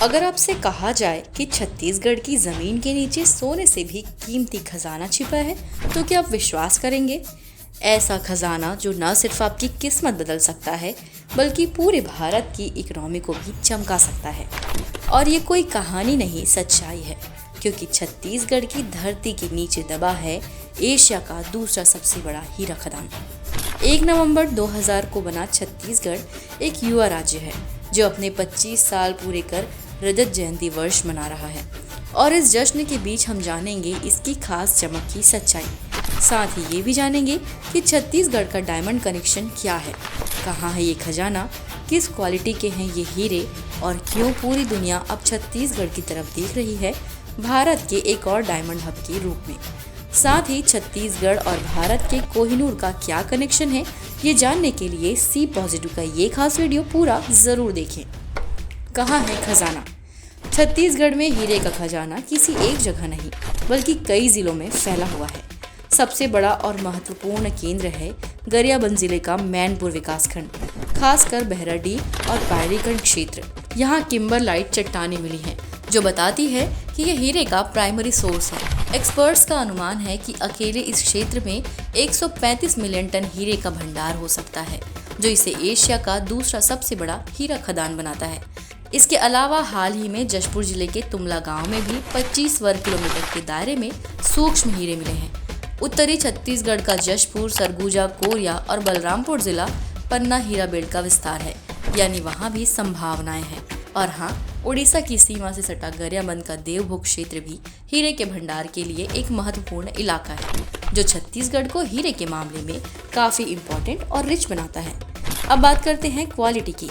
अगर आपसे कहा जाए कि छत्तीसगढ़ की जमीन के नीचे सोने से भी कीमती खजाना छिपा है, तो क्या आप विश्वास करेंगे? ऐसा खजाना जो न सिर्फ आपकी किस्मत बदल सकता है, बल्कि पूरे भारत की इकोनॉमी को भी चमका सकता है। और ये कोई कहानी नहीं, सच्चाई है, क्योंकि छत्तीसगढ़ की धरती के नीचे दबा है एशिया का दूसरा सबसे बड़ा हीरा खदान। 1 नवंबर 2000 को बना छत्तीसगढ़ एक युवा राज्य है जो अपने 25 साल पूरे कर रजत जयंती वर्ष मना रहा है। और इस जश्न के बीच हम जानेंगे इसकी खास चमक की सच्चाई। साथ ही ये भी जानेंगे कि छत्तीसगढ़ का डायमंड कनेक्शन क्या है, कहाँ है ये खजाना, किस क्वालिटी के हैं ये हीरे और क्यों पूरी दुनिया अब छत्तीसगढ़ की तरफ देख रही है भारत के एक और डायमंड हब के रूप में। साथ ही छत्तीसगढ़ और भारत के कोहिनूर का क्या कनेक्शन है, ये जानने के लिए सी पॉजिटिव का ये खास वीडियो पूरा जरूर देखें। कहाँ है खजाना? छत्तीसगढ़ में हीरे का खजाना किसी एक जगह नहीं, बल्कि कई जिलों में फैला हुआ है। सबसे बड़ा और महत्वपूर्ण केंद्र है गरियाबंद जिले का मैनपुर विकासखंड, खासकर बहराडीह और पायरीखंड क्षेत्र। यहाँ किम्बरलाइट चट्टानें मिली हैं, जो बताती है कि यह हीरे का प्राइमरी सोर्स है। एक्सपर्ट्स का अनुमान है कि अकेले इस क्षेत्र में 135 मिलियन टन हीरे का भंडार हो सकता है, जो इसे एशिया का दूसरा सबसे बड़ा हीरा खदान बनाता है। इसके अलावा हाल ही में जशपुर जिले के तुमला गांव में भी 25 वर्ग किलोमीटर के दायरे में सूक्ष्म हीरे मिले हैं। उत्तरी छत्तीसगढ़ का जशपुर, सरगुजा, कोरिया और बलरामपुर जिला पन्ना हीरा बेल्ट का विस्तार है, यानी वहाँ भी संभावनाएं हैं। और हाँ, उड़ीसा की सीमा से सटा गरियाबंद का देवभोग क्षेत्र भी हीरे के भंडार के लिए एक महत्वपूर्ण इलाका है, जो छत्तीसगढ़ को हीरे के मामले में काफी इम्पोर्टेंट और रिच बनाता है। अब बात करते हैं क्वालिटी की।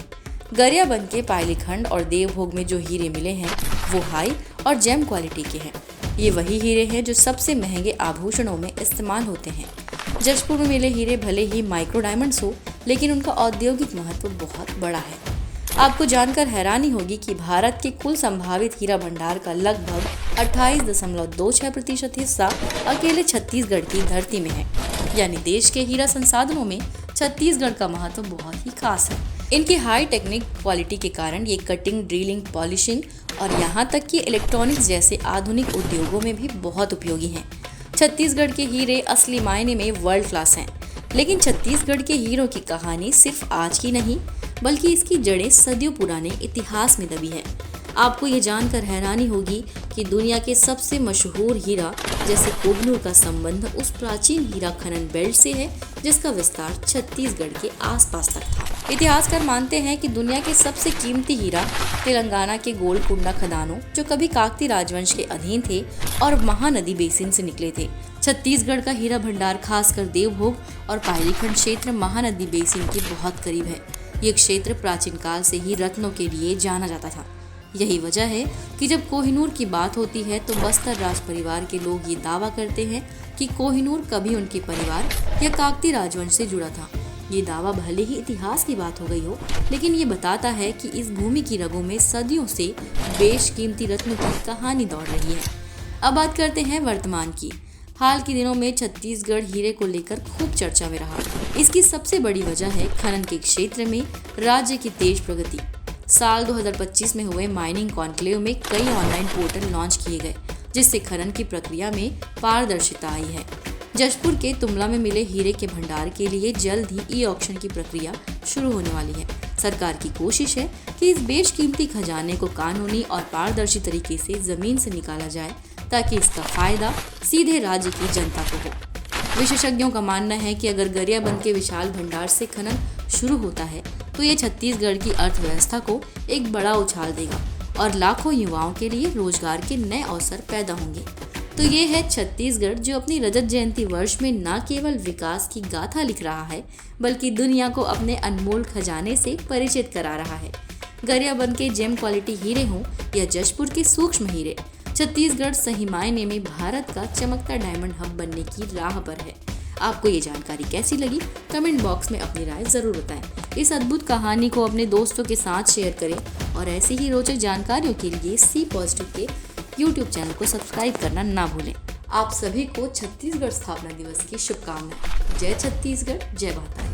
गरियाबंद के पायलीखंड और देवभोग में जो हीरे मिले हैं वो हाई और जेम क्वालिटी के हैं। ये वही हीरे हैं जो सबसे महंगे आभूषणों में इस्तेमाल होते हैं। जशपुर में मिले हीरे भले ही माइक्रो डायमंड्स हो, लेकिन उनका औद्योगिक महत्व बहुत बड़ा है। आपको जानकर हैरानी होगी कि भारत के कुल संभावित हीरा भंडार का लगभग 28.26% हिस्सा अकेले छत्तीसगढ़ की धरती में है। यानी देश के हीरा संसाधनों में छत्तीसगढ़ का महत्व बहुत ही खास है। इनकी हाई टेक्निक क्वालिटी के कारण ये कटिंग, ड्रिलिंग, पॉलिशिंग और यहाँ तक कि इलेक्ट्रॉनिक्स जैसे आधुनिक उद्योगों में भी बहुत उपयोगी हैं। छत्तीसगढ़ के हीरे असली मायने में वर्ल्ड क्लास हैं, लेकिन छत्तीसगढ़ के हीरों की कहानी सिर्फ आज की नहीं, बल्कि इसकी जड़ें सदियों पुराने इतिहास में दबी है। आपको ये जानकर हैरानी होगी कि दुनिया के सबसे मशहूर हीरा जैसे कोहिनूर का संबंध उस प्राचीन हीरा खनन बेल्ट से है, जिसका विस्तार छत्तीसगढ़ के आसपास तक था। इतिहासकार मानते हैं कि दुनिया के सबसे कीमती हीरा तेलंगाना के गोलकुंडा खदानों, जो कभी काकती राजवंश के अधीन थे और महानदी बेसिन से निकले थे। छत्तीसगढ़ का हीरा भंडार खासकर देवभोग और पायलीखंड क्षेत्र महानदी बेसिन के बहुत करीब है। ये क्षेत्र प्राचीन काल से ही रत्नों के लिए जाना जाता था। यही वजह है कि जब कोहिनूर की बात होती है तो बस्तर राज परिवार के लोग ये दावा करते हैं कि कोहिनूर कभी उनके परिवार या काकती राजवंश से जुड़ा था। ये दावा भले ही इतिहास की बात हो गई हो, लेकिन ये बताता है कि इस भूमि की रगों में सदियों से बेशकीमती रत्नों की कहानी दौड़ रही है। अब बात करते हैं वर्तमान की। हाल के दिनों में छत्तीसगढ़ हीरे को लेकर खूब चर्चा में रहा। इसकी सबसे बड़ी वजह है खनन के क्षेत्र में राज्य की तेज प्रगति। साल 2025 में हुए माइनिंग कॉन्क्लेव में कई ऑनलाइन पोर्टल लॉन्च किए गए, जिससे खनन की प्रक्रिया में पारदर्शिता आई है। जशपुर के तुमला में मिले हीरे के भंडार के लिए जल्द ही ई ऑक्शन की प्रक्रिया शुरू होने वाली है। सरकार की कोशिश है कि इस बेशकीमती खजाने को कानूनी और पारदर्शी तरीके से जमीन से निकाला जाए, ताकि इसका फायदा सीधे राज्य की जनता को हो। विशेषज्ञों का मानना है कि अगर गरियाबंद के विशाल भंडार से खनन शुरू होता है तो ये छत्तीसगढ़ की अर्थव्यवस्था को एक बड़ा उछाल देगा और लाखों युवाओं के लिए रोजगार के नए अवसर पैदा होंगे। तो ये है छत्तीसगढ़, जो अपनी रजत जयंती वर्ष में न केवल विकास की गाथा लिख रहा है, बल्कि दुनिया को अपने अनमोल खजाने से परिचित करा रहा है। गरियाबंद के जेम क्वालिटी हीरे हों या जशपुर के सूक्ष्म हीरे, छत्तीसगढ़ सही मायने में भारत का चमकता डायमंड हब बनने की राह पर है। आपको ये जानकारी कैसी लगी? कमेंट बॉक्स में अपनी राय जरूर बताएं। इस अद्भुत कहानी को अपने दोस्तों के साथ शेयर करें और ऐसी ही रोचक जानकारियों के लिए सी पॉजिटिव के YouTube चैनल को सब्सक्राइब करना ना भूलें। आप सभी को छत्तीसगढ़ स्थापना दिवस की शुभकामनाएं। जय छत्तीसगढ़, जय माता।